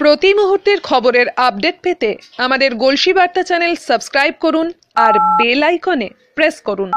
প্রতি মুহূর্তের খবরের আপডেট পেতে আমাদের গলসি বার্তা চ্যানেল সাবস্ক্রাইব করুন আর বেল আইকনে প্রেস করুন।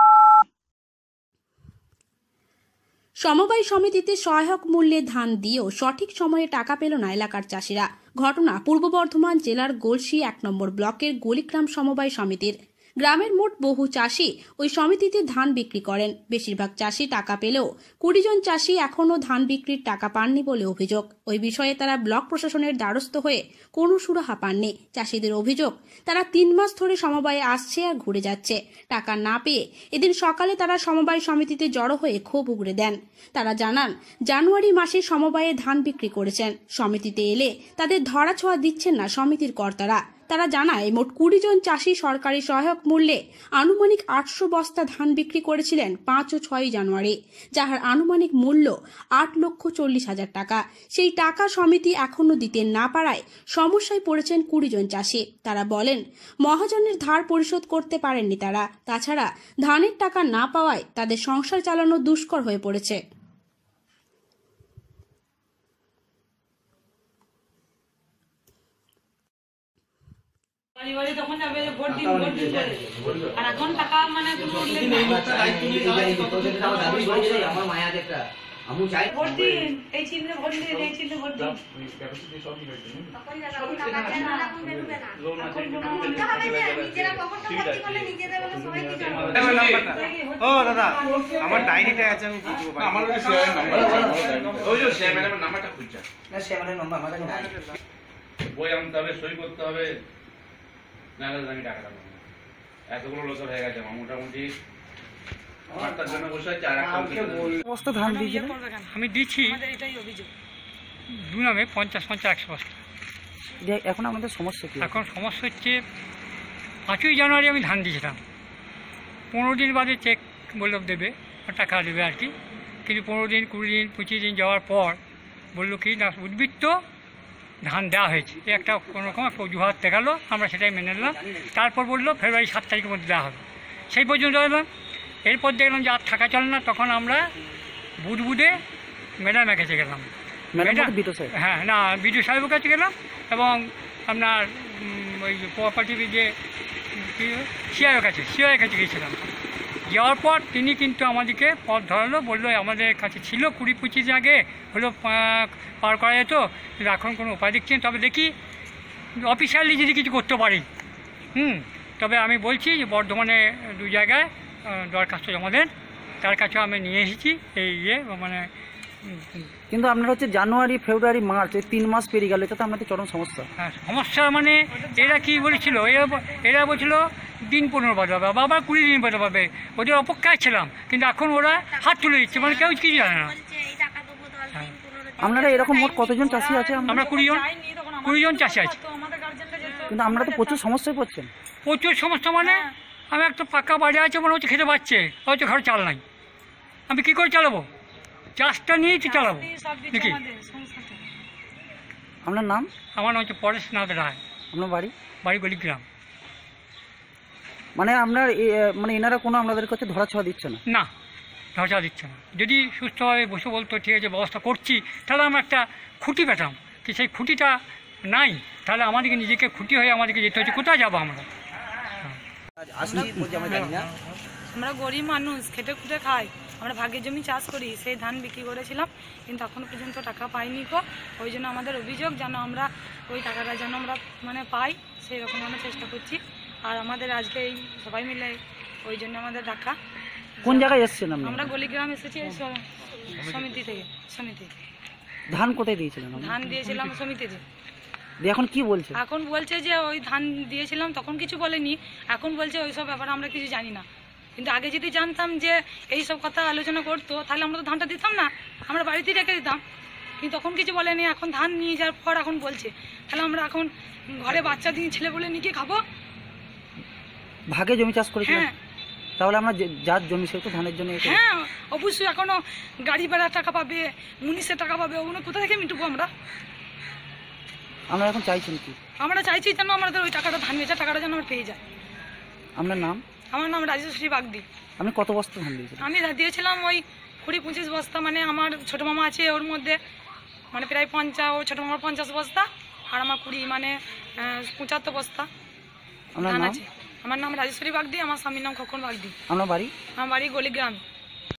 সমবায় সমিতিতে সহায়ক মূল্যে ধান দিয়েও সঠিক সময়ে টাকা পেল না এলাকার চাষিরা। ঘটনা পূর্ব বর্ধমান জেলার গলসি ১ নম্বর ব্লকের গলিগ্রাম সমবায় সমিতির। গ্রামের মোট বহু চাষি ওই সমিতিতে ধান বিক্রি করেন। বেশিরভাগ চাষি টাকা পেলেও ২০ জন চাষি এখনও ধান বিক্রির টাকা পাননি বলে অভিযোগ। ওই বিষয়ে তারা ব্লক প্রশাসনের দ্বারস্থ হয়ে কোনো সুরাহা পাননি। চাষিদের অভিযোগ, তারা ৩ মাস ধরে সমবায়ে আসছে আর ঘুরে যাচ্ছে। টাকা না পেয়ে এদিন সকালে তারা সমবায় সমিতিতে জড়ো হয়ে ক্ষোভ উগরে দেন। তারা জানান, জানুয়ারি মাসে সমবায়ে ধান বিক্রি করেছেন, সমিতিতে এলে তাদের ধরাছোঁয়া দিচ্ছেন না সমিতির কর্তারা। তারা জানায়, মোট ২০ জন চাষি সরকারি সহায়ক মূল্যে আনুমানিক ৮০০ বস্তা ধান বিক্রি করেছিলেন ৫ ও ৬ জানুয়ারি, যার আনুমানিক মূল্য ৮,৪০,০০০ টাকা। সেই টাকা সমিতি এখনো দিতে না পারায় সমস্যায় পড়েছেন ২০ জন চাষি। তারা বলেন, মহাজনের ধার পরিশোধ করতে পারেননি তারা। তাছাড়া ধানের টাকা না পাওয়ায় তাদের সংসার চালানো দুষ্কর হয়ে পড়েছে। এখন টাকা মানে আমার ডায়েরিটা আছে, আমি বই আনতে হবে, সই করতে হবে, নাহলে আমি টাকাটা পাবো না। এতগুলো লোকের হয়ে গেছে, মোটামুটি আমার তার জন্য বসে আছে। আর বস্তা ধান দিয়েছি আমি দিচ্ছি 2 নামে 50-100 বস্তা। এখন আমাদের সমস্যা কি? এখন সমস্যা হচ্ছে 5ই জানুয়ারি আমি ধান দিয়েছিলাম, 15 দিন বাদে চেক বললো দেবে, টাকা দেবে আর কি। কিন্তু 15 দিন, 20 দিন, 25 দিন যাওয়ার পর বললো কি না, উদ্বৃত্ত ধান দেওয়া হয়েছে, একটা কোনোরকম একটা অজুহাত দেখালো, আমরা সেটাই মেনে নিলাম। তারপর বললো ফেব্রুয়ারি 7 তারিখের মধ্যে দেওয়া হবে, সেই পর্যন্ত এলাম। এরপর দেখলাম যে আর থাকা চলে না, তখন আমরা বুধে ম্যাডামের কাছে গেলাম। হ্যাঁ, না, বিডিও সাহেবের কাছে গেলাম এবং আপনার ওই কোঅপারেটিভ যে সিআইয়ের কাছে গিয়েছিলাম। যাওয়ার পর তিনি কিন্তু আমাদেরকে পথ ধরালো, বললো আমাদের কাছে ছিল 20-25 আগে হলো পার করা যেত, কিন্তু এখন কোনো উপায় দেখছেন, তবে দেখি অফিসিয়ালি যদি কিছু করতে পারি। তবে আমি বলছি যে বর্ধমানে 2 জায়গায় দরখাস্ত জমা দেন, তার কাছেও আমি নিয়ে এসেছি এই মানে। কিন্তু আপনারা হচ্ছে জানুয়ারি, ফেব্রুয়ারি, মার্চ, এই 3 মাস পেরিয়ে গেল, এটা তো আমাদের চরম সমস্যা। হ্যাঁ, সমস্যা মানে এরা কি বলেছিল, এরা বলছিল দিন 15 বাদে পাবে, আবার 20 দিন বাদে পাবে, ওদের অপেক্ষায় ছিলাম। কিন্তু এখন ওরা হাত তুলে দিচ্ছে, মানে কেউ কিছু জানে না। আপনারা এরকম মোট কতজন চাষি আছে? আমরা 20 জন চাষি আছি। কিন্তু আমরা তো প্রচুর সমস্যায় পড়ছেন। প্রচুর সমস্যা মানে আমি একটা পাকা বাড়ি আছে, মনে হচ্ছে খেতে পাচ্ছে, হয়তো ঘরে চাল নাই, আমি কী করে চালাবো? চাষটা নিয়েই তো চালাবো দেখি। আপনার নাম? আমার নাম হচ্ছে পরেশনাথ রায়। আপনার বাড়ি গলিগ্রাম। মানে আপনার মানে এনারা কোনো আপনাদের কাছে ধরাছোঁয়া দিচ্ছে না? না, ধরাছোঁয়া দিচ্ছে না। যদি সুস্থভাবে বসে বলতো ঠিক আছে ব্যবস্থা করছি, তাহলে আমরা একটা খুঁটি পেতাম। কি সেই খুঁটিটা নাই, তাহলে আমাদেরকে নিজেকে খুঁটি হয়ে আমাদেরকে যেতে হচ্ছে, কোথায় যাবো আমরা? আমরা গরিব মানুষ, খেটে খুঁটে খাই, আমরা ভাগের জমি চাষ করি, সেই ধান বিক্রি করেছিলাম, কিন্তু এখনো পর্যন্ত টাকা পাইনি গো। ওই জন্য আমাদের অভিযোগ, যেন আমরা ওই টাকাটা যেন আমরা মানে পাই, সেই রকম আমরা চেষ্টা করছি। আর আমাদের আজকে এই সবাই মিলে ওই জন্য আমাদের ডাকা। কোন জায়গায় এসেছেন আমরা গলিগ্রাম এসেছি, সমিতি থেকে। ধান কোথায় দিয়েছিলেন? ধান দিয়েছিলাম সমিতিতে। এখন কি বলছে? এখন বলছে যে ওই ধান দিয়েছিলাম, তখন কিছু বলেনি, এখন বলছে ওইসব ব্যাপারে আমরা কিছু জানি না। কিন্তু আগে যদি জানতাম যে এইসব কথা আলোচনা করতো, তাহলে আমরা তো ধানটা দিতাম না, আমরা বাড়িতেই রেখে দিতাম। কিন্তু তখন কিছু বলেনি, এখন ধান নিয়ে যাওয়ার পর এখন বলছে, তাহলে আমরা এখন ঘরে বাচ্চা দিয়ে ছেলে বলে নিয়ে খাবো? ভাগে জমি চাষ করেছিলাম। হ্যাঁ, তাহলে আমরা যার জমি সে তো ধানের জন্য। হ্যাঁ অবশ্যই, এখনো গাড়ি ভাড়ার টাকা পাবে, মুনিশের টাকা পাবে, ওগুলো কোথা থেকে মিটবো আমরা? আমরা এখন চাইছেন কি? আমরা চাইছি যেন আমাদের ওই টাকাটা, ধান বেচার টাকাটা যেন আমরা পেয়ে যাই। আপনার নাম? আমার নাম রাজেশ্বরী বাগদি। আপনি কত বস্তা ধান দিয়েছিলেন? আমি দিয়েছিলাম ওই 20-25 বস্তা, মানে আমার ছোটো মামা আছে ওর মধ্যে, মানে প্রায় 50, ও ছোটো মামার 50 বস্তা, আর আমার 20 মানে 75 বস্তা আপনার ধান নাম? আছে। আমার নাম রাজেশ্বরী বাগদি, আমার স্বামীর নাম খোকন বাগদি। আপনার বাড়ি? আমার বাড়ি গলিগ্রামে।